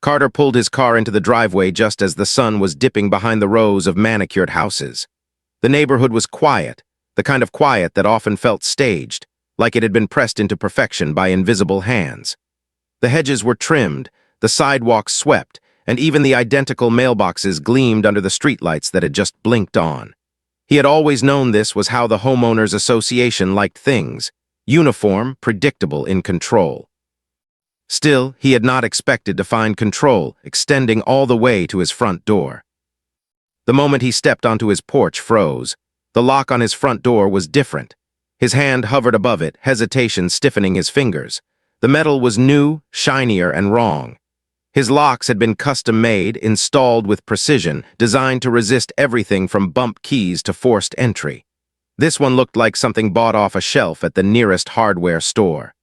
Carter pulled his car into the driveway just as the sun was dipping behind the rows of manicured houses. The neighborhood was quiet, the kind of quiet that often felt staged, like it had been pressed into perfection by invisible hands. The hedges were trimmed, the sidewalks swept, and even the identical mailboxes gleamed under the streetlights that had just blinked on. He had always known this was how the homeowners association liked things: uniform, predictable, in control. Still, he had not expected to find control extending all the way to his front door. The moment he stepped onto his porch froze. The lock on his front door was different. His hand hovered above it, hesitation stiffening his fingers. The metal was new, shinier, and wrong. His locks had been custom-made, installed with precision, designed to resist everything from bump keys to forced entry. This one looked like something bought off a shelf at the nearest hardware store.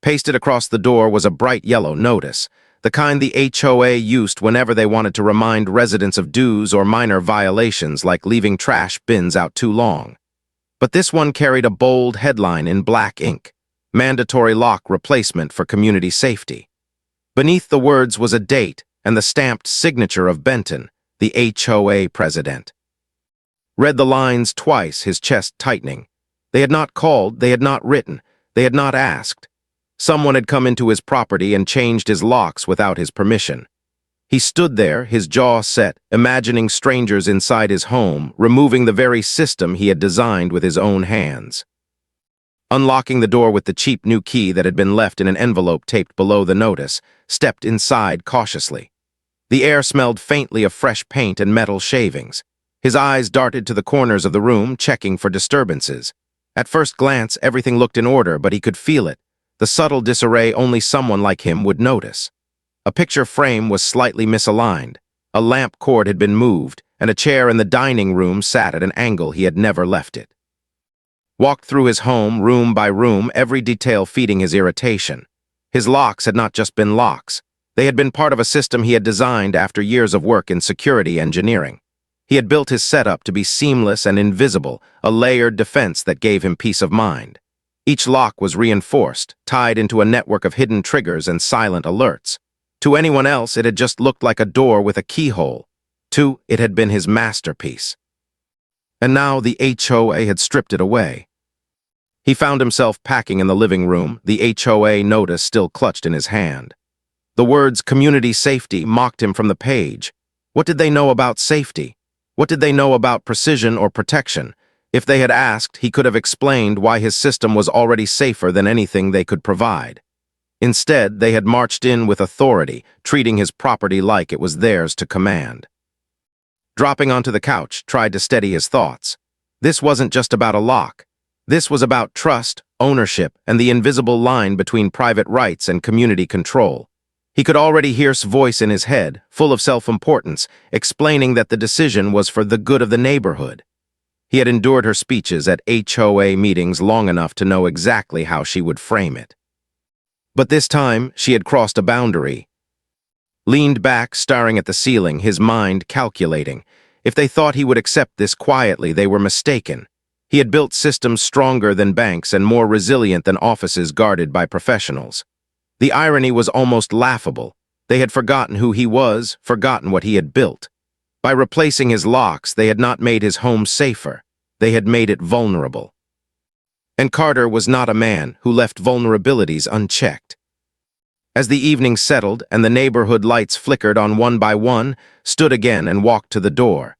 Pasted across the door was a bright yellow notice, the kind the HOA used whenever they wanted to remind residents of dues or minor violations like leaving trash bins out too long. But this one carried a bold headline in black ink: "Mandatory lock replacement for community safety." Beneath the words was a date and the stamped signature of Benton, the HOA president. Read the lines twice, his chest tightening. They had not called, they had not written, they had not asked. Someone had come into his property and changed his locks without his permission. He stood there, his jaw set, imagining strangers inside his home, removing the very system he had designed with his own hands. Unlocking the door with the cheap new key that had been left in an envelope taped below the notice, stepped inside cautiously. The air smelled faintly of fresh paint and metal shavings. His eyes darted to the corners of the room, checking for disturbances. At first glance, everything looked in order, but he could feel it. The subtle disarray only someone like him would notice. A picture frame was slightly misaligned. A lamp cord had been moved, and a chair in the dining room sat at an angle he had never left it. Walked through his home, room by room, every detail feeding his irritation. His locks had not just been locks. They had been part of a system he had designed after years of work in security engineering. He had built his setup to be seamless and invisible, a layered defense that gave him peace of mind. Each lock was reinforced, tied into a network of hidden triggers and silent alerts. To anyone else, it had just looked like a door with a keyhole. It had been his masterpiece. And now the HOA had stripped it away. He found himself packing in the living room, the HOA notice still clutched in his hand. The words "community safety" mocked him from the page. What did they know about safety? What did they know about precision or protection? If they had asked, he could have explained why his system was already safer than anything they could provide. Instead, they had marched in with authority, treating his property like it was theirs to command. Dropping onto the couch, tried to steady his thoughts. This wasn't just about a lock. This was about trust, ownership, and the invisible line between private rights and community control. He could already hear his voice in his head, full of self-importance, explaining that the decision was for the good of the neighborhood. He had endured her speeches at HOA meetings long enough to know exactly how she would frame it. But this time, she had crossed a boundary. Leaned back, staring at the ceiling, his mind calculating. If they thought he would accept this quietly, they were mistaken. He had built systems stronger than banks and more resilient than offices guarded by professionals. The irony was almost laughable. They had forgotten who he was, forgotten what he had built. By replacing his locks, they had not made his home safer. They had made it vulnerable. And Carter was not a man who left vulnerabilities unchecked. As the evening settled and the neighborhood lights flickered on one by one, stood again and walked to the door.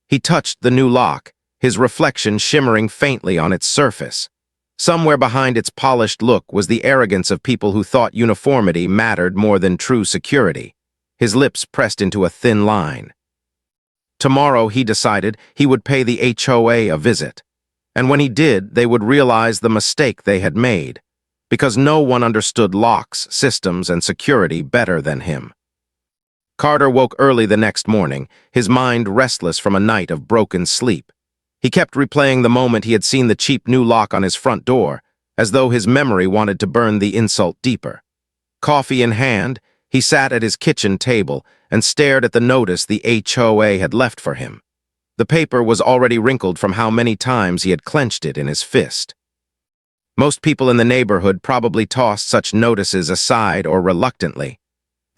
He touched the new lock, his reflection shimmering faintly on its surface. Somewhere behind its polished look was the arrogance of people who thought uniformity mattered more than true security. His lips pressed into a thin line. Tomorrow, he decided, he would pay the HOA a visit. And when he did, they would realize the mistake they had made, because no one understood locks, systems, and security better than him. Carter woke early the next morning, his mind restless from a night of broken sleep. He kept replaying the moment he had seen the cheap new lock on his front door, as though his memory wanted to burn the insult deeper. Coffee in hand, he sat at his kitchen table and stared at the notice the HOA had left for him. The paper was already wrinkled from how many times he had clenched it in his fist. Most people in the neighborhood probably tossed such notices aside or reluctantly.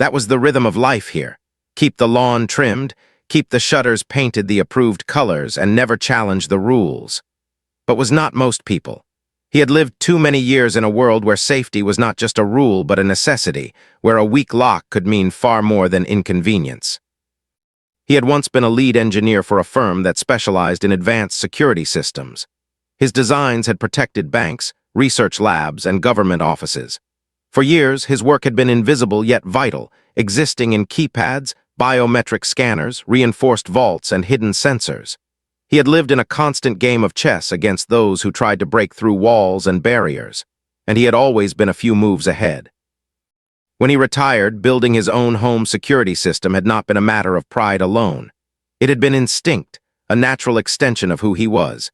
That was the rhythm of life here. Keep the lawn trimmed, keep the shutters painted the approved colors, and never challenge the rules. But was not most people. He had lived too many years in a world where safety was not just a rule but a necessity, where a weak lock could mean far more than inconvenience. He had once been a lead engineer for a firm that specialized in advanced security systems. His designs had protected banks, research labs, and government offices. For years, his work had been invisible yet vital, existing in keypads, biometric scanners, reinforced vaults, and hidden sensors. He had lived in a constant game of chess against those who tried to break through walls and barriers, and he had always been a few moves ahead. When he retired, building his own home security system had not been a matter of pride alone. It had been instinct, a natural extension of who he was.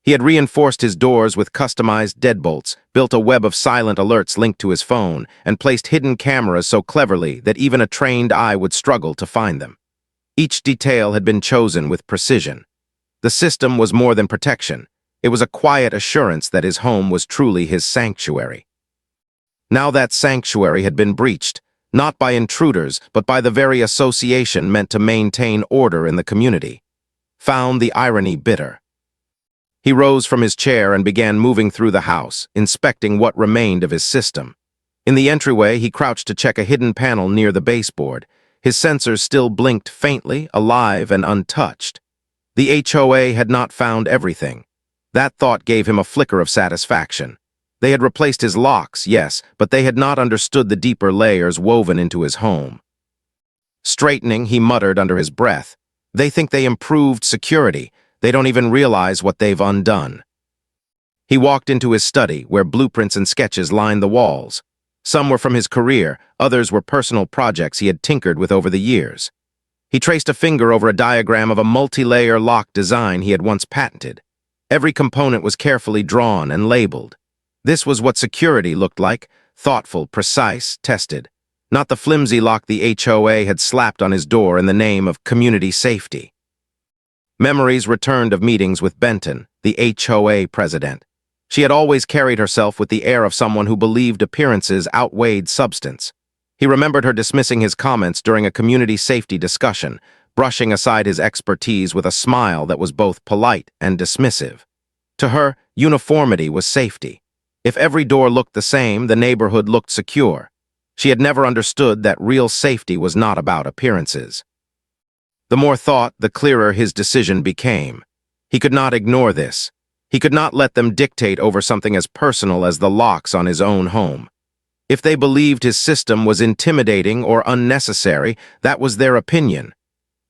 He had reinforced his doors with customized deadbolts, built a web of silent alerts linked to his phone, and placed hidden cameras so cleverly that even a trained eye would struggle to find them. Each detail had been chosen with precision. The system was more than protection. It was a quiet assurance that his home was truly his sanctuary. Now that sanctuary had been breached, not by intruders, but by the very association meant to maintain order in the community. Found the irony bitter. He rose from his chair and began moving through the house, inspecting what remained of his system. In the entryway, he crouched to check a hidden panel near the baseboard. His sensors still blinked faintly, alive and untouched. The HOA had not found everything. That thought gave him a flicker of satisfaction. They had replaced his locks, yes, but they had not understood the deeper layers woven into his home. Straightening, he muttered under his breath, "They think they improved security. They don't even realize what they've undone." He walked into his study, where blueprints and sketches lined the walls. Some were from his career, others were personal projects he had tinkered with over the years. He traced a finger over a diagram of a multi-layer lock design he had once patented. Every component was carefully drawn and labeled. This was what security looked like, thoughtful, precise, tested. Not the flimsy lock the HOA had slapped on his door in the name of community safety. Memories returned of meetings with Benton, the HOA president. She had always carried herself with the air of someone who believed appearances outweighed substance. He remembered her dismissing his comments during a community safety discussion, brushing aside his expertise with a smile that was both polite and dismissive. To her, uniformity was safety. If every door looked the same, the neighborhood looked secure. She had never understood that real safety was not about appearances. The more thought, the clearer his decision became. He could not ignore this. He could not let them dictate over something as personal as the locks on his own home. If they believed his system was intimidating or unnecessary, that was their opinion.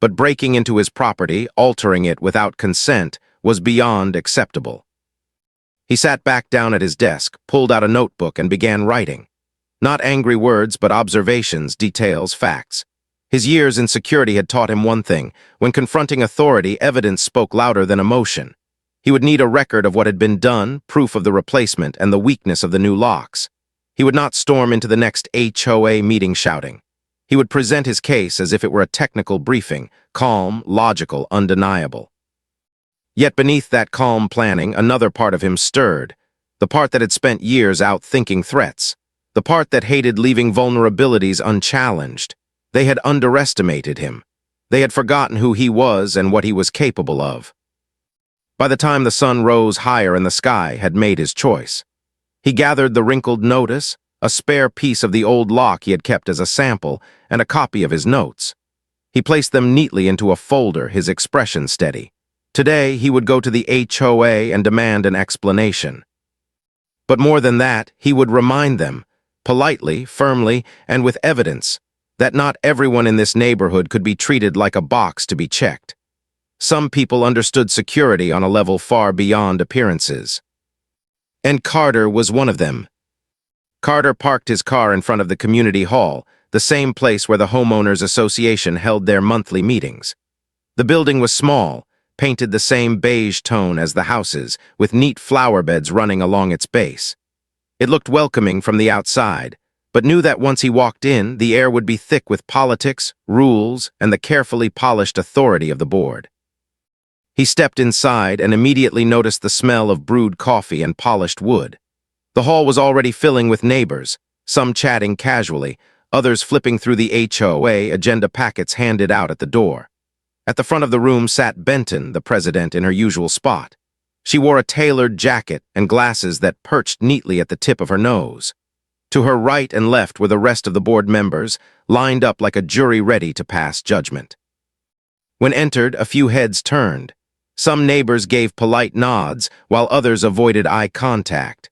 But breaking into his property, altering it without consent, was beyond acceptable. He sat back down at his desk, pulled out a notebook, and began writing. Not angry words, but observations, details, facts. His years in security had taught him one thing: when confronting authority, evidence spoke louder than emotion. He would need a record of what had been done, proof of the replacement, and the weakness of the new locks. He would not storm into the next HOA meeting shouting. He would present his case as if it were a technical briefing, calm, logical, undeniable. Yet beneath that calm planning, another part of him stirred, the part that had spent years outthinking threats, the part that hated leaving vulnerabilities unchallenged. They had underestimated him. They had forgotten who he was and what he was capable of. By the time the sun rose higher in the sky, had made his choice. He gathered the wrinkled notice, a spare piece of the old lock he had kept as a sample, and a copy of his notes. He placed them neatly into a folder, his expression steady. Today, he would go to the HOA and demand an explanation. But more than that, he would remind them, politely, firmly, and with evidence, that not everyone in this neighborhood could be treated like a box to be checked. Some people understood security on a level far beyond appearances. And Carter was one of them. Carter parked his car in front of the community hall, the same place where the Homeowners Association held their monthly meetings. The building was small, painted the same beige tone as the houses, with neat flower beds running along its base. It looked welcoming from the outside, but knew that once he walked in, the air would be thick with politics, rules, and the carefully polished authority of the board. He stepped inside and immediately noticed the smell of brewed coffee and polished wood. The hall was already filling with neighbors, some chatting casually, others flipping through the HOA agenda packets handed out at the door. At the front of the room sat Benton, the president, in her usual spot. She wore a tailored jacket and glasses that perched neatly at the tip of her nose. To her right and left were the rest of the board members, lined up like a jury ready to pass judgment. When entered, a few heads turned. Some neighbors gave polite nods, while others avoided eye contact.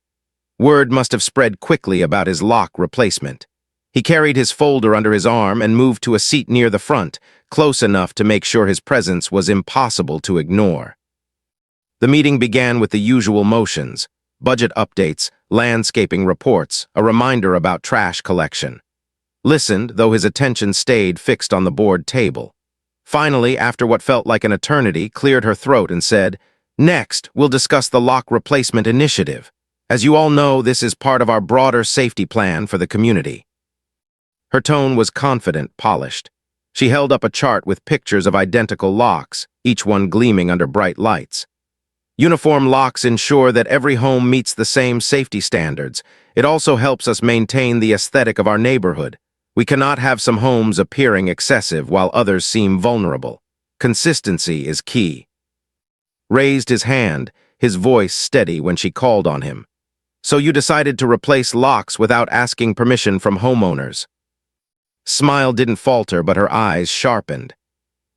Word must have spread quickly about his lock replacement. He carried his folder under his arm and moved to a seat near the front, close enough to make sure his presence was impossible to ignore. The meeting began with the usual motions: budget updates, landscaping reports, a reminder about trash collection. Listened, though his attention stayed fixed on the board table. Finally, after what felt like an eternity, cleared her throat and said, "Next, we'll discuss the lock replacement initiative. As you all know, this is part of our broader safety plan for the community." Her tone was confident, polished. She held up a chart with pictures of identical locks, each one gleaming under bright lights. Uniform locks ensure that every home meets the same safety standards. It also helps us maintain the aesthetic of our neighborhood. We cannot have some homes appearing excessive while others seem vulnerable. Consistency is key. Raised his hand, his voice steady when she called on him. "So you decided to replace locks without asking permission from homeowners?" Smile didn't falter, but her eyes sharpened.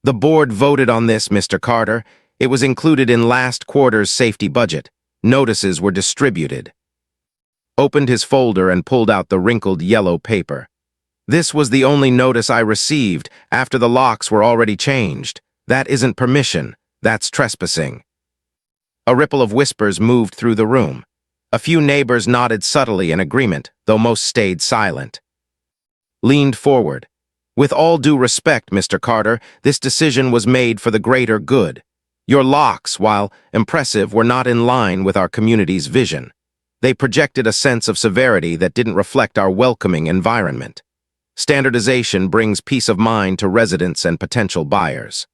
"The board voted on this, Mr. Carter. It was included in last quarter's safety budget. Notices were distributed." Opened his folder and pulled out the wrinkled yellow paper. "This was the only notice I received after the locks were already changed. That isn't permission. That's trespassing." A ripple of whispers moved through the room. A few neighbors nodded subtly in agreement, though most stayed silent. Leaned forward. "With all due respect, Mr. Carter, this decision was made for the greater good. Your locks, while impressive, were not in line with our community's vision. They projected a sense of severity that didn't reflect our welcoming environment. Standardization brings peace of mind to residents and potential buyers."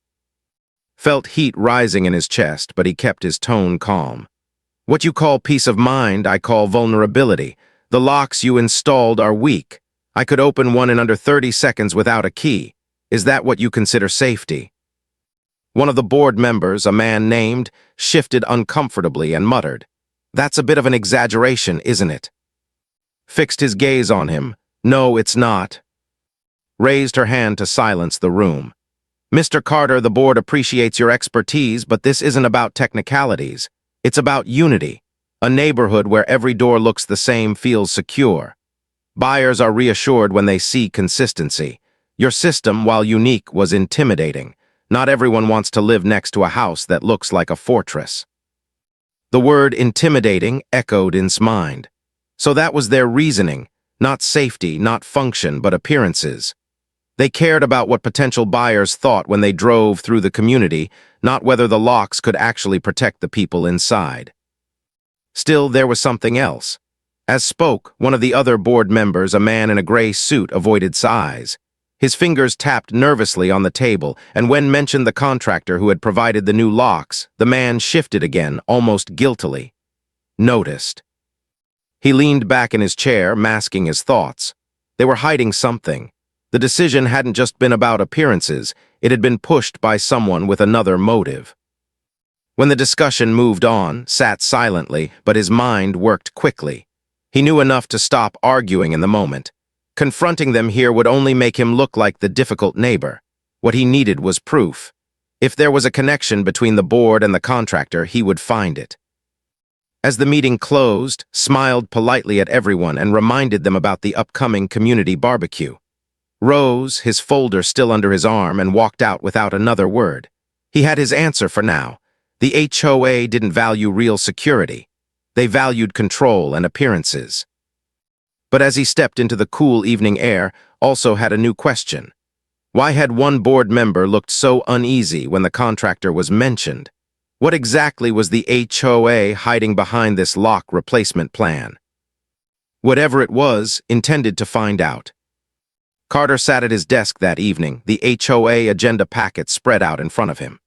Felt heat rising in his chest, but he kept his tone calm. "What you call peace of mind, I call vulnerability. The locks you installed are weak. I could open one in under 30 seconds without a key. Is that what you consider safety?" One of the board members, a man named, shifted uncomfortably and muttered, "That's a bit of an exaggeration, isn't it?" Fixed his gaze on him. "No, it's not." Raised her hand to silence the room. "Mr. Carter, the board appreciates your expertise, but this isn't about technicalities. It's about unity. A neighborhood where every door looks the same feels secure. Buyers are reassured when they see consistency. Your system, while unique, was intimidating. Not everyone wants to live next to a house that looks like a fortress." The word intimidating echoed in his mind. So that was their reasoning. Not safety, not function, but appearances. They cared about what potential buyers thought when they drove through the community, not whether the locks could actually protect the people inside. Still, there was something else. As spoke, one of the other board members, a man in a gray suit, avoided sighs. His fingers tapped nervously on the table, and when mentioned the contractor who had provided the new locks, the man shifted again, almost guiltily. Noticed. He leaned back in his chair, masking his thoughts. They were hiding something. The decision hadn't just been about appearances, it had been pushed by someone with another motive. When the discussion moved on, sat silently, but his mind worked quickly. He knew enough to stop arguing in the moment. Confronting them here would only make him look like the difficult neighbor. What he needed was proof. If there was a connection between the board and the contractor, he would find it. As the meeting closed, smiled politely at everyone and reminded them about the upcoming community barbecue. Rose, his folder still under his arm, and walked out without another word. He had his answer for now. The HOA didn't value real security. They valued control and appearances. But as he stepped into the cool evening air, also had a new question. Why had one board member looked so uneasy when the contractor was mentioned? What exactly was the HOA hiding behind this lock replacement plan? Whatever it was, intended to find out. Carter sat at his desk that evening, the HOA agenda packet spread out in front of him.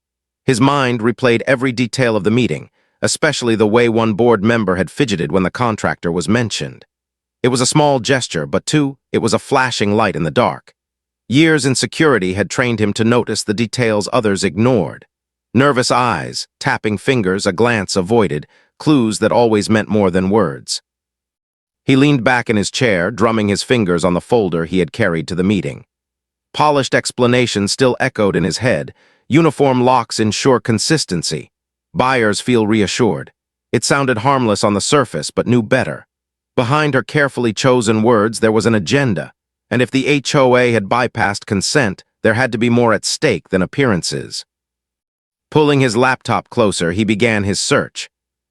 His mind replayed every detail of the meeting, especially the way one board member had fidgeted when the contractor was mentioned. It was a small gesture, but two, it was a flashing light in the dark. Years in security had trained him to notice the details others ignored. Nervous eyes, tapping fingers, a glance avoided, clues that always meant more than words. He leaned back in his chair, drumming his fingers on the folder he had carried to the meeting. Polished explanations still echoed in his head. Uniform locks ensure consistency. Buyers feel reassured. It sounded harmless on the surface, but knew better. Behind her carefully chosen words, there was an agenda, and if the HOA had bypassed consent, there had to be more at stake than appearances. Pulling his laptop closer, he began his search.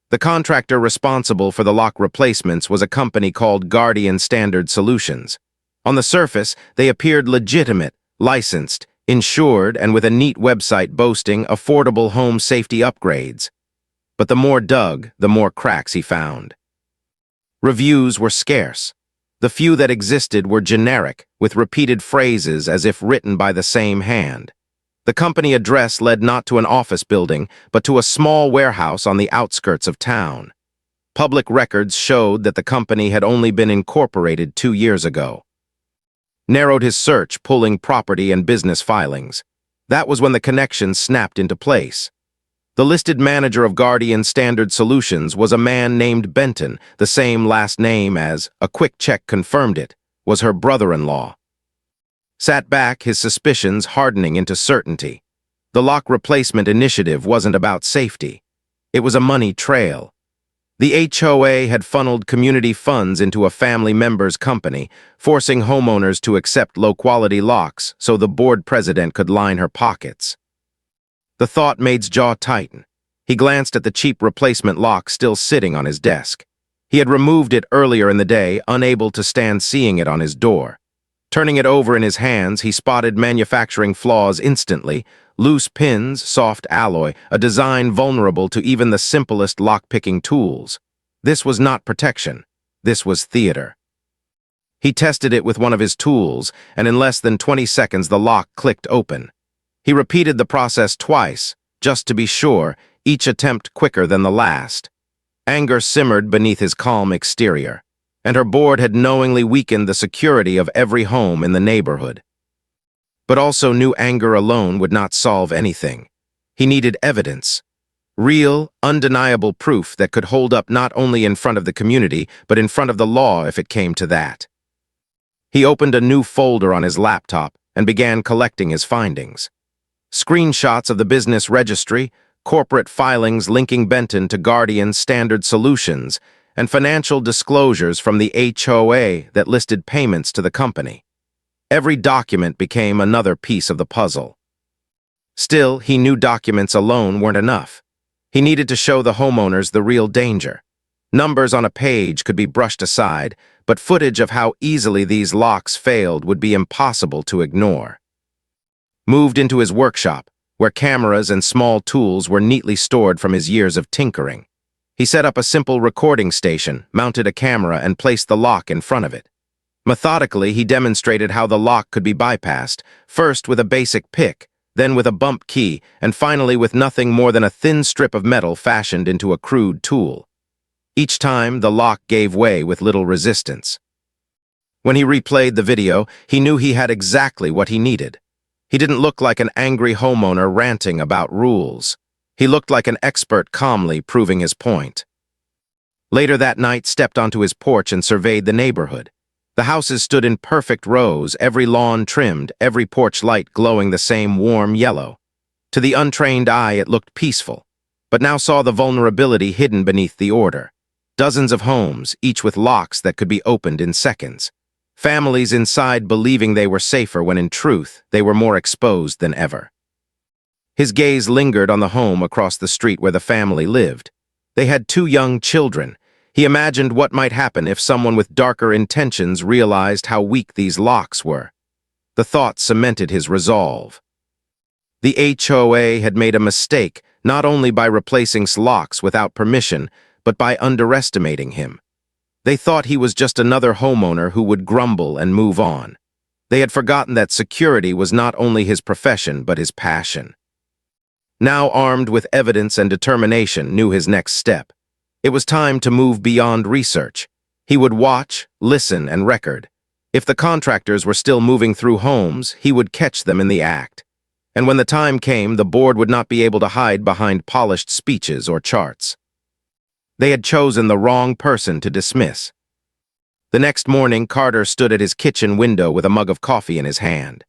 The contractor responsible for the lock replacements was a company called Guardian Standard Solutions. On the surface, they appeared legitimate, licensed, insured, and with a neat website boasting affordable home safety upgrades. But the more dug, the more cracks he found. Reviews were scarce. The few that existed were generic, with repeated phrases as if written by the same hand. The company address led not to an office building, but to a small warehouse on the outskirts of town. Public records showed that the company had only been incorporated 2 years ago. Narrowed his search, pulling property and business filings. That was when the connection snapped into place. The listed manager of Guardian Standard Solutions was a man named Benton, the same last name as, a quick check confirmed it, was her brother-in-law. Sat back, his suspicions hardening into certainty. The lock replacement initiative wasn't about safety. It was a money trail. The HOA had funneled community funds into a family member's company, forcing homeowners to accept low-quality locks so the board president could line her pockets. The thought made his jaw tighten. He glanced at the cheap replacement lock still sitting on his desk. He had removed it earlier in the day, unable to stand seeing it on his door. Turning it over in his hands, he spotted manufacturing flaws instantly: loose pins, soft alloy, a design vulnerable to even the simplest lock-picking tools. This was not protection. This was theater. He tested it with one of his tools, and in less than 20 seconds the lock clicked open. He repeated the process twice, just to be sure, each attempt quicker than the last. Anger simmered beneath his calm exterior, and her board had knowingly weakened the security of every home in the neighborhood. But also knew anger alone would not solve anything. He needed evidence. Real, undeniable proof that could hold up not only in front of the community, but in front of the law if it came to that. He opened a new folder on his laptop and began collecting his findings. Screenshots of the business registry, corporate filings linking Benton to Guardian Standard Solutions, and financial disclosures from the HOA that listed payments to the company. Every document became another piece of the puzzle. Still, he knew documents alone weren't enough. He needed to show the homeowners the real danger. Numbers on a page could be brushed aside, but footage of how easily these locks failed would be impossible to ignore. Moved into his workshop, where cameras and small tools were neatly stored from his years of tinkering. He set up a simple recording station, mounted a camera, and placed the lock in front of it. Methodically, he demonstrated how the lock could be bypassed, first with a basic pick, then with a bump key, and finally with nothing more than a thin strip of metal fashioned into a crude tool. Each time, the lock gave way with little resistance. When he replayed the video, he knew he had exactly what he needed. He didn't look like an angry homeowner ranting about rules. He looked like an expert calmly proving his point. Later that night, stepped onto his porch and surveyed the neighborhood. The houses stood in perfect rows, every lawn trimmed, every porch light glowing the same warm yellow. To the untrained eye, it looked peaceful, but now saw the vulnerability hidden beneath the order. Dozens of homes, each with locks that could be opened in seconds. Families inside believing they were safer when in truth, they were more exposed than ever. His gaze lingered on the home across the street where the family lived. They had 2 young children. He imagined what might happen if someone with darker intentions realized how weak these locks were. The thought cemented his resolve. The HOA had made a mistake, not only by replacing locks without permission, but by underestimating him. They thought he was just another homeowner who would grumble and move on. They had forgotten that security was not only his profession, but his passion. Now armed with evidence and determination, knew his next step. It was time to move beyond research. He would watch, listen, and record. If the contractors were still moving through homes, he would catch them in the act. And when the time came, the board would not be able to hide behind polished speeches or charts. They had chosen the wrong person to dismiss. The next morning, Carter stood at his kitchen window with a mug of coffee in his hand.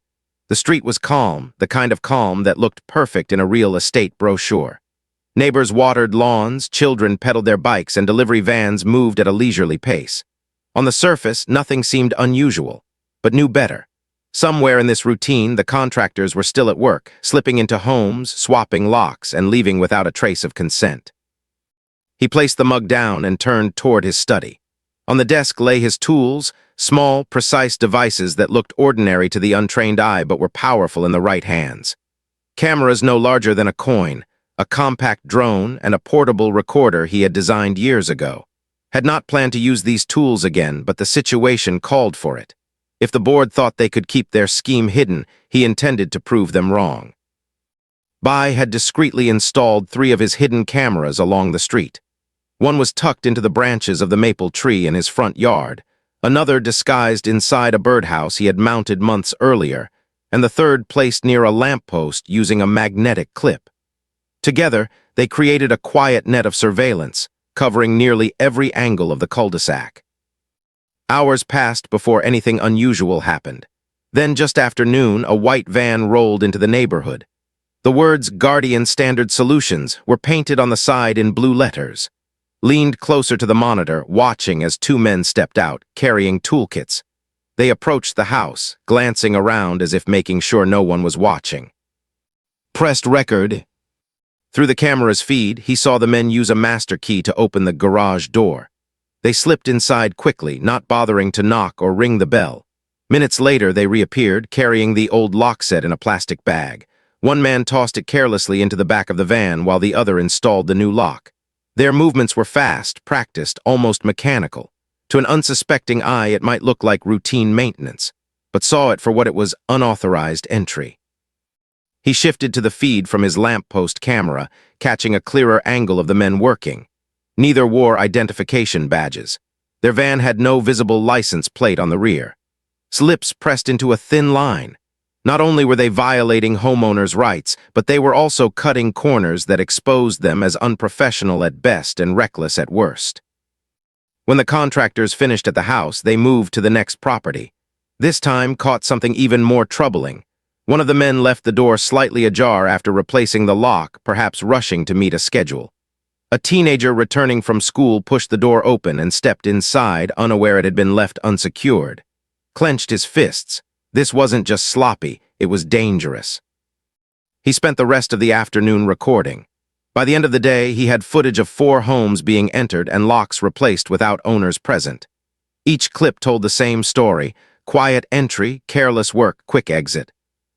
The street was calm, the kind of calm that looked perfect in a real estate brochure. Neighbors watered lawns, children pedaled their bikes, and delivery vans moved at a leisurely pace. On the surface, nothing seemed unusual, but knew better. Somewhere in this routine, the contractors were still at work, slipping into homes, swapping locks, and leaving without a trace of consent. He placed the mug down and turned toward his study. On the desk lay his tools, small, precise devices that looked ordinary to the untrained eye but were powerful in the right hands. Cameras no larger than a coin, a compact drone, and a portable recorder he had designed years ago. Had not planned to use these tools again, but the situation called for it. If the board thought they could keep their scheme hidden, he intended to prove them wrong. Bai had discreetly installed 3 of his hidden cameras along the street. One was tucked into the branches of the maple tree in his front yard, another disguised inside a birdhouse he had mounted months earlier, and the third placed near a lamppost using a magnetic clip. Together, they created a quiet net of surveillance, covering nearly every angle of the cul-de-sac. Hours passed before anything unusual happened. Then, just after noon, a white van rolled into the neighborhood. The words Guardian Standard Solutions were painted on the side in blue letters. Leaned closer to the monitor, watching as 2 men stepped out, carrying toolkits. They approached the house, glancing around as if making sure no one was watching. Pressed record. Through the camera's feed, he saw the men use a master key to open the garage door. They slipped inside quickly, not bothering to knock or ring the bell. Minutes later, they reappeared, carrying the old lock set in a plastic bag. One man tossed it carelessly into the back of the van while the other installed the new lock. Their movements were fast, practiced, almost mechanical. To an unsuspecting eye, it might look like routine maintenance, but saw it for what it was: unauthorized entry. He shifted to the feed from his lamppost camera, catching a clearer angle of the men working. Neither wore identification badges. Their van had no visible license plate on the rear. Lips pressed into a thin line. Not only were they violating homeowners' rights, but they were also cutting corners that exposed them as unprofessional at best and reckless at worst. When the contractors finished at the house, they moved to the next property. This time caught something even more troubling. One of the men left the door slightly ajar after replacing the lock, perhaps rushing to meet a schedule. A teenager returning from school pushed the door open and stepped inside, unaware it had been left unsecured. Clenched his fists. This wasn't just sloppy, it was dangerous. He spent the rest of the afternoon recording. By the end of the day, he had footage of 4 homes being entered and locks replaced without owners present. Each clip told the same story: quiet entry, careless work, quick exit.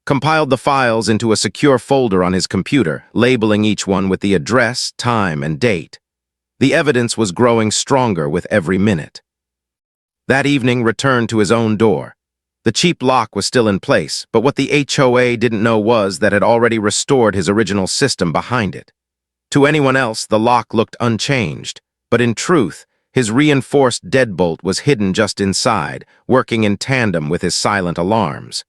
Compiled the files into a secure folder on his computer, labeling each one with the address, time, and date. The evidence was growing stronger with every minute. That evening, returned to his own door. The cheap lock was still in place, but what the HOA didn't know was that it had already restored his original system behind it. To anyone else, the lock looked unchanged, but in truth, his reinforced deadbolt was hidden just inside, working in tandem with his silent alarms.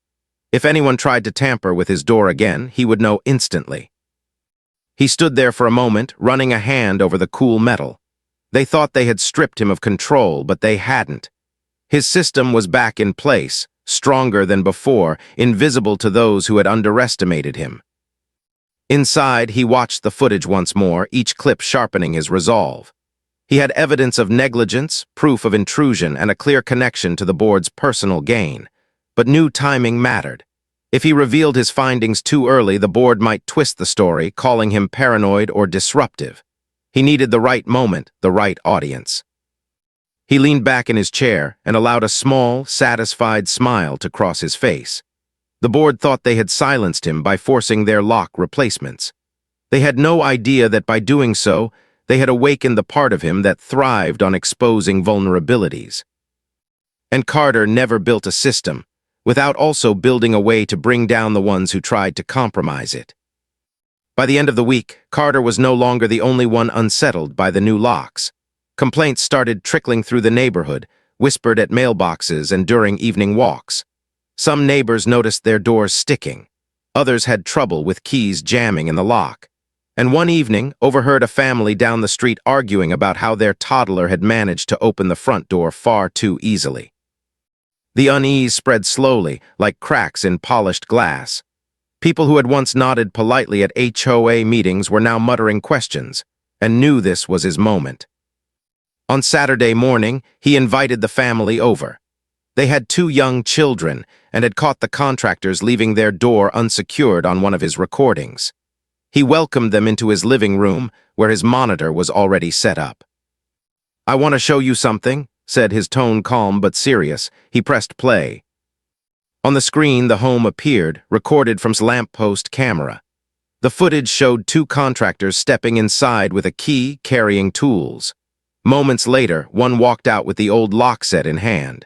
If anyone tried to tamper with his door again, he would know instantly. He stood there for a moment, running a hand over the cool metal. They thought they had stripped him of control, but they hadn't. His system was back in place, stronger than before, invisible to those who had underestimated him. Inside, he watched the footage once more, each clip sharpening his resolve. He had evidence of negligence, proof of intrusion, and a clear connection to the board's personal gain. But new timing mattered. If he revealed his findings too early, the board might twist the story, calling him paranoid or disruptive. He needed the right moment, the right audience. He leaned back in his chair and allowed a small, satisfied smile to cross his face. The board thought they had silenced him by forcing their lock replacements. They had no idea that by doing so, they had awakened the part of him that thrived on exposing vulnerabilities. And Carter never built a system without also building a way to bring down the ones who tried to compromise it. By the end of the week, Carter was no longer the only one unsettled by the new locks. Complaints started trickling through the neighborhood, whispered at mailboxes and during evening walks. Some neighbors noticed their doors sticking. Others had trouble with keys jamming in the lock. And one evening, overheard a family down the street arguing about how their toddler had managed to open the front door far too easily. The unease spread slowly, like cracks in polished glass. People who had once nodded politely at HOA meetings were now muttering questions, and knew this was his moment. On Saturday morning, he invited the family over. They had 2 young children and had caught the contractors leaving their door unsecured on one of his recordings. He welcomed them into his living room, where his monitor was already set up. "I want to show you something," said, his tone calm but serious. He pressed play. On the screen, the home appeared, recorded from lamppost camera. The footage showed 2 contractors stepping inside with a key, carrying tools. Moments later, one walked out with the old lock set in hand.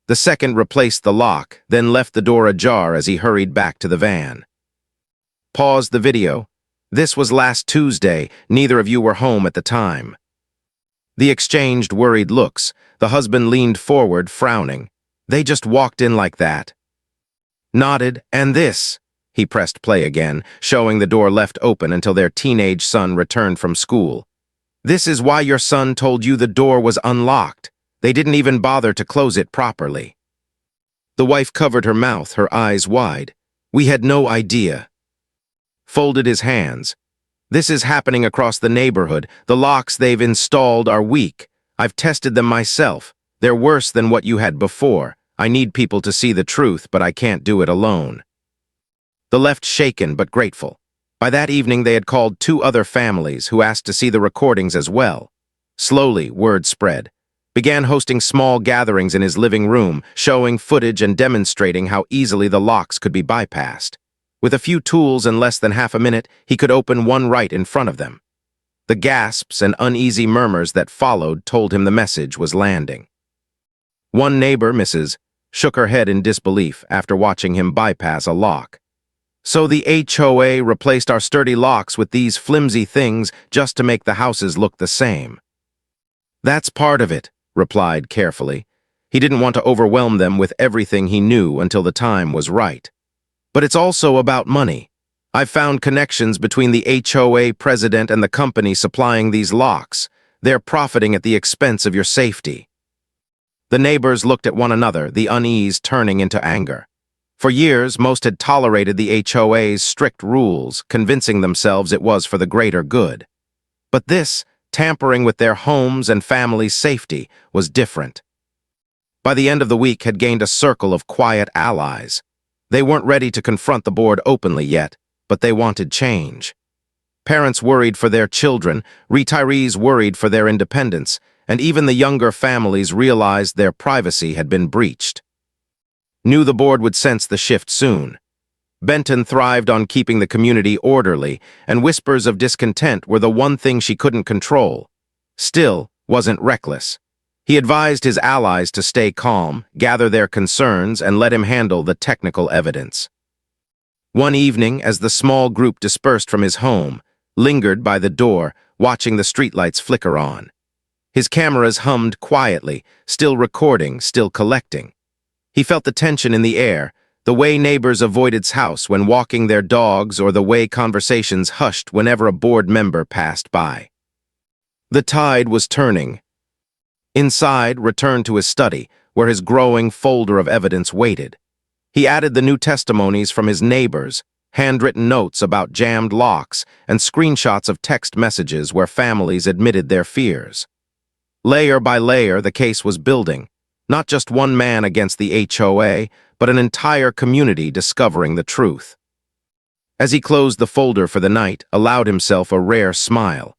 The second replaced the lock, then left the door ajar as he hurried back to the van. Pause the video. This was last Tuesday. Neither of you were home at the time. They exchanged worried looks. The husband leaned forward, frowning. "They just walked in like that." Nodded, "And this?" He pressed play again, showing the door left open until their teenage son returned from school. "This is why your son told you the door was unlocked. They didn't even bother to close it properly." The wife covered her mouth, her eyes wide. "We had no idea." Folded his hands. "This is happening across the neighborhood. The locks they've installed are weak. I've tested them myself. They're worse than what you had before. I need people to see the truth, but I can't do it alone." The left shaken but grateful. By that evening they had called 2 other families who asked to see the recordings as well. Slowly, word spread. Began hosting small gatherings in his living room, showing footage and demonstrating how easily the locks could be bypassed. With a few tools and less than half a minute, he could open one right in front of them. The gasps and uneasy murmurs that followed told him the message was landing. One neighbor, Mrs., shook her head in disbelief after watching him bypass a lock. "So the HOA replaced our sturdy locks with these flimsy things just to make the houses look the same." "That's part of it," replied carefully. He didn't want to overwhelm them with everything he knew until the time was right. "But it's also about money. I've found connections between the HOA president and the company supplying these locks. They're profiting at the expense of your safety." The neighbors looked at one another, the unease turning into anger. For years, most had tolerated the HOA's strict rules, convincing themselves it was for the greater good. But this, tampering with their homes and families' safety, was different. By the end of the week, had gained a circle of quiet allies. They weren't ready to confront the board openly yet, but they wanted change. Parents worried for their children, retirees worried for their independence, and even the younger families realized their privacy had been breached. Knew the board would sense the shift soon. Benton thrived on keeping the community orderly, and whispers of discontent were the one thing she couldn't control. Still, wasn't reckless. He advised his allies to stay calm, gather their concerns, and let him handle the technical evidence. One evening, as the small group dispersed from his home, lingered by the door, watching the streetlights flicker on. His cameras hummed quietly, still recording, still collecting. He felt the tension in the air, the way neighbors avoided his house when walking their dogs or the way conversations hushed whenever a board member passed by. The tide was turning. Inside, returned to his study, where his growing folder of evidence waited. He added the new testimonies from his neighbors, handwritten notes about jammed locks, and screenshots of text messages where families admitted their fears. Layer by layer, the case was building, not just one man against the HOA, but an entire community discovering the truth. As he closed the folder for the night, allowed himself a rare smile.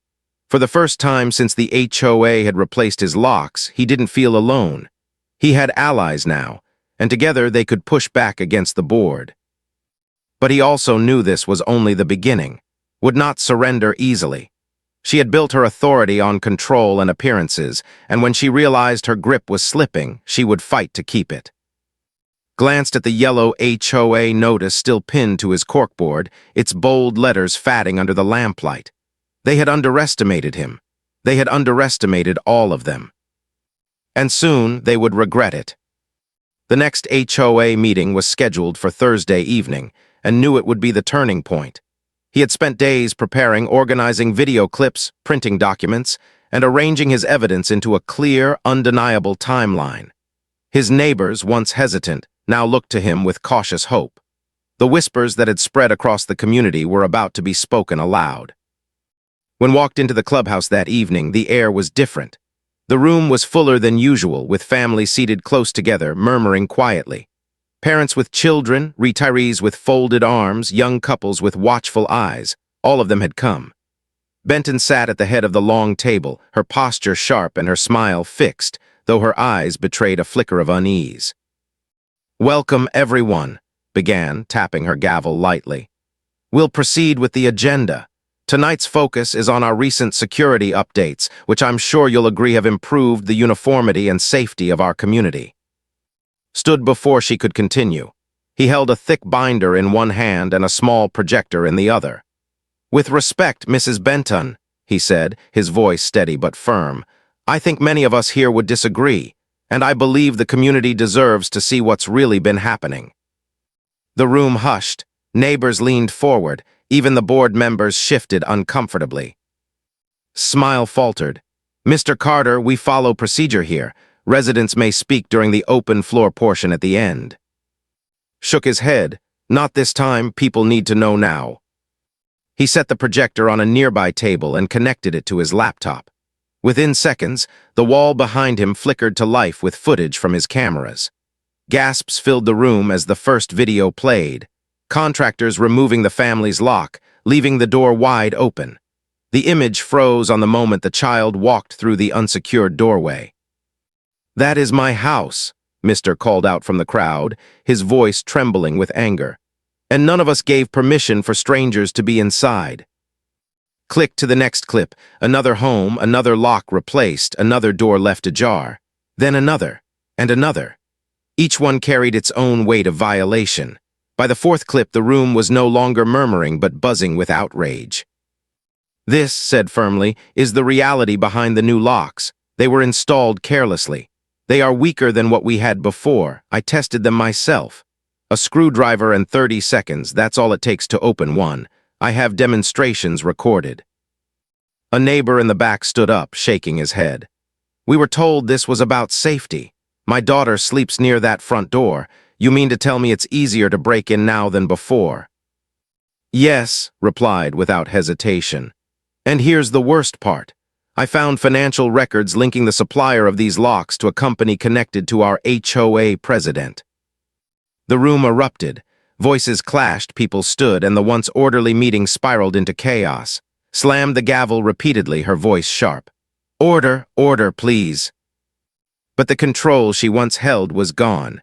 For the first time since the HOA had replaced his locks, he didn't feel alone. He had allies now, and together they could push back against the board. But he also knew this was only the beginning, would not surrender easily. She had built her authority on control and appearances, and when she realized her grip was slipping, she would fight to keep it. Glanced at the yellow HOA notice still pinned to his corkboard, its bold letters fading under the lamplight. They had underestimated him. They had underestimated all of them. And soon they would regret it. The next HOA meeting was scheduled for Thursday evening, and knew it would be the turning point. He had spent days preparing, organizing video clips, printing documents, and arranging his evidence into a clear, undeniable timeline. His neighbors, once hesitant, now looked to him with cautious hope. The whispers that had spread across the community were about to be spoken aloud. When walked into the clubhouse that evening, the air was different. The room was fuller than usual, with families seated close together, murmuring quietly. Parents with children, retirees with folded arms, young couples with watchful eyes, all of them had come. Benton sat at the head of the long table, her posture sharp and her smile fixed, though her eyes betrayed a flicker of unease. "Welcome, everyone," began, tapping her gavel lightly. "We'll proceed with the agenda. Tonight's focus is on our recent security updates, which I'm sure you'll agree have improved the uniformity and safety of our community." Stood before she could continue. He held a thick binder in one hand and a small projector in the other. "With respect, Mrs. Benton," he said, his voice steady but firm, "I think many of us here would disagree, and I believe the community deserves to see what's really been happening." The room hushed. Neighbors leaned forward. Even the board members shifted uncomfortably. Smile faltered. "Mr. Carter, we follow procedure here. Residents may speak during the open floor portion at the end." Shook his head. "Not this time. People need to know now." He set the projector on a nearby table and connected it to his laptop. Within seconds, the wall behind him flickered to life with footage from his cameras. Gasps filled the room as the first video played. Contractors removing the family's lock, leaving the door wide open. The image froze on the moment the child walked through the unsecured doorway. "That is my house," Mr. called out from the crowd, his voice trembling with anger. "And none of us gave permission for strangers to be inside." Click to the next clip. Another home, another lock replaced, another door left ajar. Then another, and another. Each one carried its own weight of violation. By the fourth clip, the room was no longer murmuring but buzzing with outrage. "This," said firmly, "is the reality behind the new locks. They were installed carelessly. They are weaker than what we had before. I tested them myself. A screwdriver and 30 seconds, that's all it takes to open one. I have demonstrations recorded." A neighbor in the back stood up, shaking his head. "We were told this was about safety. My daughter sleeps near that front door. You mean to tell me it's easier to break in now than before?" "Yes," replied without hesitation. "And here's the worst part. I found financial records linking the supplier of these locks to a company connected to our HOA president." The room erupted. Voices clashed, people stood, and the once orderly meeting spiraled into chaos. Slammed the gavel repeatedly, her voice sharp. "Order, order, please." But the control she once held was gone.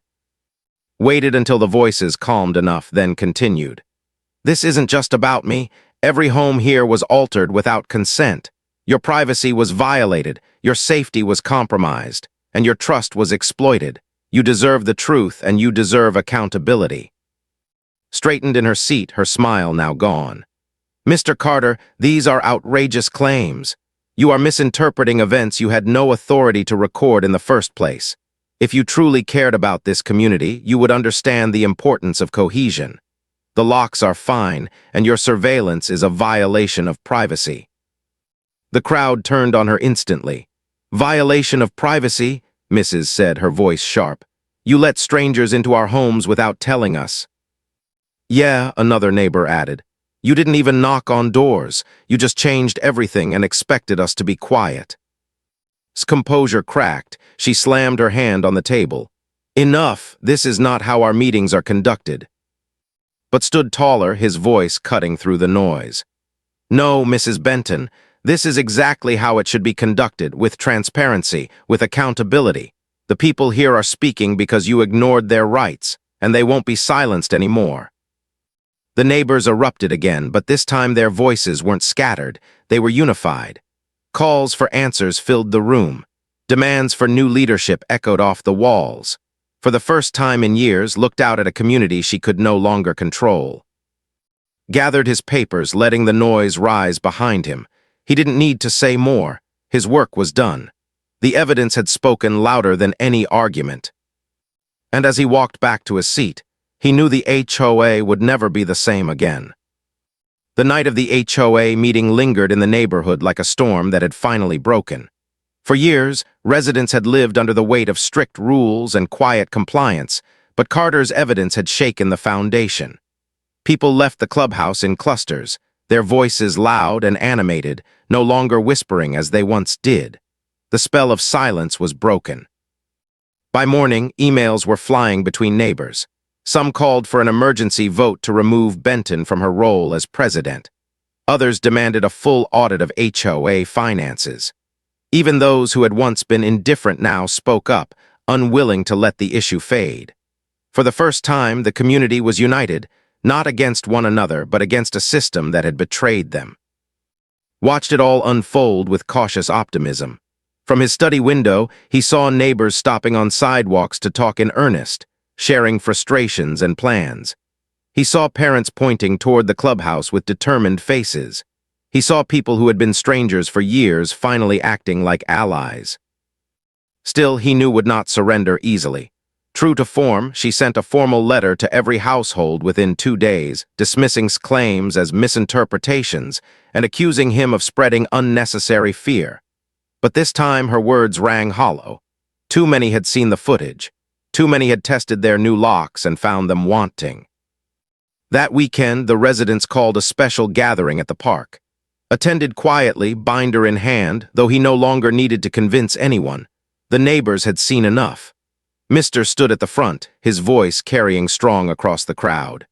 Waited until the voices calmed enough, then continued. "This isn't just about me. Every home here was altered without consent. Your privacy was violated, your safety was compromised, and your trust was exploited. You deserve the truth, and you deserve accountability." Straightened in her seat, her smile now gone. "Mr. Carter, these are outrageous claims. You are misinterpreting events you had no authority to record in the first place. If you truly cared about this community, you would understand the importance of cohesion. The locks are fine, and your surveillance is a violation of privacy." The crowd turned on her instantly. "Violation of privacy?" Mrs. said, her voice sharp. "You let strangers into our homes without telling us." "Yeah," another neighbor added. "You didn't even knock on doors. You just changed everything and expected us to be quiet." His composure cracked. She slammed her hand on the table. "Enough, this is not how our meetings are conducted." But stood taller, his voice cutting through the noise. "No, Mrs. Benton, this is exactly how it should be conducted, with transparency, with accountability. The people here are speaking because you ignored their rights, and they won't be silenced anymore." The neighbors erupted again, but this time their voices weren't scattered, they were unified. Calls for answers filled the room. Demands for new leadership echoed off the walls. For the first time in years, looked out at a community she could no longer control. Gathered his papers, letting the noise rise behind him. He didn't need to say more. His work was done. The evidence had spoken louder than any argument. And as he walked back to his seat, he knew the HOA would never be the same again. The night of the HOA meeting lingered in the neighborhood like a storm that had finally broken. For years, residents had lived under the weight of strict rules and quiet compliance, but Carter's evidence had shaken the foundation. People left the clubhouse in clusters, their voices loud and animated, no longer whispering as they once did. The spell of silence was broken. By morning, emails were flying between neighbors. Some called for an emergency vote to remove Benton from her role as president. Others demanded a full audit of HOA finances. Even those who had once been indifferent now spoke up, unwilling to let the issue fade. For the first time, the community was united, not against one another, but against a system that had betrayed them. Watched it all unfold with cautious optimism. From his study window, he saw neighbors stopping on sidewalks to talk in earnest, sharing frustrations and plans. He saw parents pointing toward the clubhouse with determined faces. He saw people who had been strangers for years finally acting like allies. Still, he knew would not surrender easily. True to form, she sent a formal letter to every household within 2 days, dismissing claims as misinterpretations and accusing him of spreading unnecessary fear. But this time her words rang hollow. Too many had seen the footage. Too many had tested their new locks and found them wanting. That weekend, the residents called a special gathering at the park. Attended quietly, binder in hand, though he no longer needed to convince anyone. The neighbors had seen enough. Mr. stood at the front, his voice carrying strong across the crowd.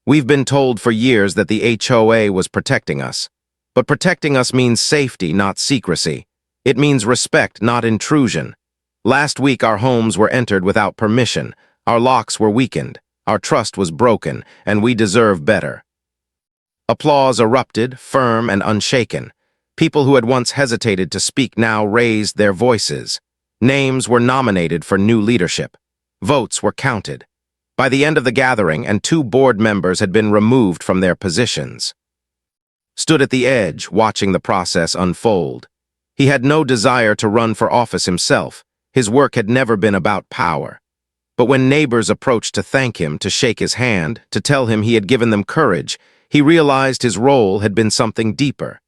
We've been told for years that the HOA was protecting us. But protecting us means safety, not secrecy. It means respect, not intrusion. Last week our homes were entered without permission, our locks were weakened, our trust was broken, and we deserve better. Applause erupted, firm and unshaken. People who had once hesitated to speak now raised their voices. Names were nominated for new leadership. Votes were counted. By the end of the gathering, and 2 board members had been removed from their positions. Stood at the edge, watching the process unfold. He had no desire to run for office himself. His work had never been about power. But when neighbors approached to thank him, to shake his hand, to tell him he had given them courage, he realized his role had been something deeper.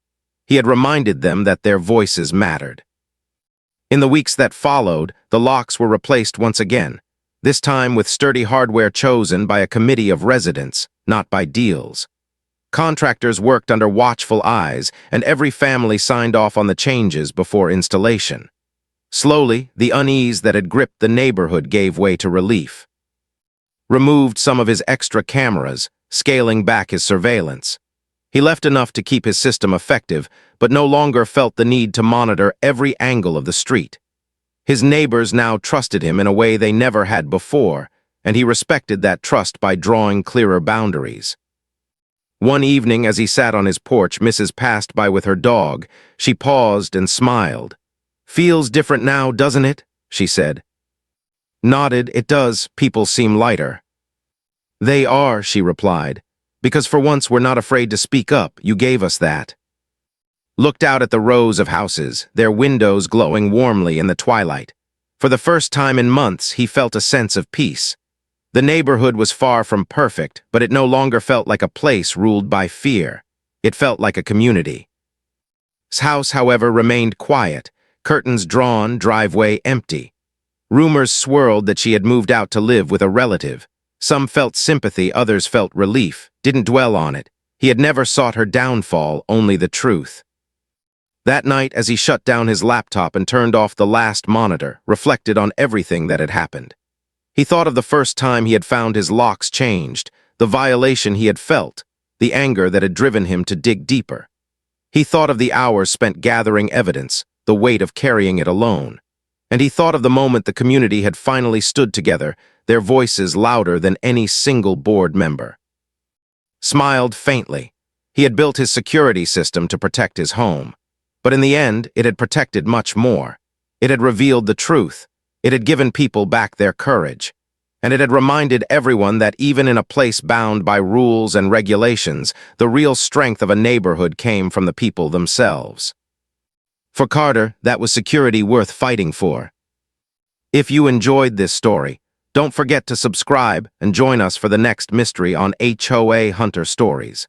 He had reminded them that their voices mattered. In the weeks that followed, the locks were replaced once again, this time with sturdy hardware chosen by a committee of residents, not by deals. Contractors worked under watchful eyes, and every family signed off on the changes before installation. Slowly, the unease that had gripped the neighborhood gave way to relief. Removed some of his extra cameras, scaling back his surveillance. He left enough to keep his system effective, but no longer felt the need to monitor every angle of the street. His neighbors now trusted him in a way they never had before, and he respected that trust by drawing clearer boundaries. One evening, as he sat on his porch, Mrs. passed by with her dog. She paused and smiled. "Feels different now, doesn't it?" she said. Nodded. "It does. People seem lighter." "They are," she replied. "Because for once we're not afraid to speak up. You gave us that." Looked out at the rows of houses, their windows glowing warmly in the twilight. For the first time in months, he felt a sense of peace. The neighborhood was far from perfect, but it no longer felt like a place ruled by fear. It felt like a community. His house, however, remained quiet, curtains drawn, driveway empty. Rumors swirled that she had moved out to live with a relative. Some felt sympathy, others felt relief, didn't dwell on it. He had never sought her downfall, only the truth. That night, as he shut down his laptop and turned off the last monitor, reflected on everything that had happened. He thought of the first time he had found his locks changed, the violation he had felt, the anger that had driven him to dig deeper. He thought of the hours spent gathering evidence, the weight of carrying it alone. And he thought of the moment the community had finally stood together, their voices louder than any single board member. Smiled faintly. He had built his security system to protect his home. But in the end, it had protected much more. It had revealed the truth. It had given people back their courage. And it had reminded everyone that even in a place bound by rules and regulations, the real strength of a neighborhood came from the people themselves. For Carter, that was security worth fighting for. If you enjoyed this story, don't forget to subscribe and join us for the next mystery on HOA Hunter Stories.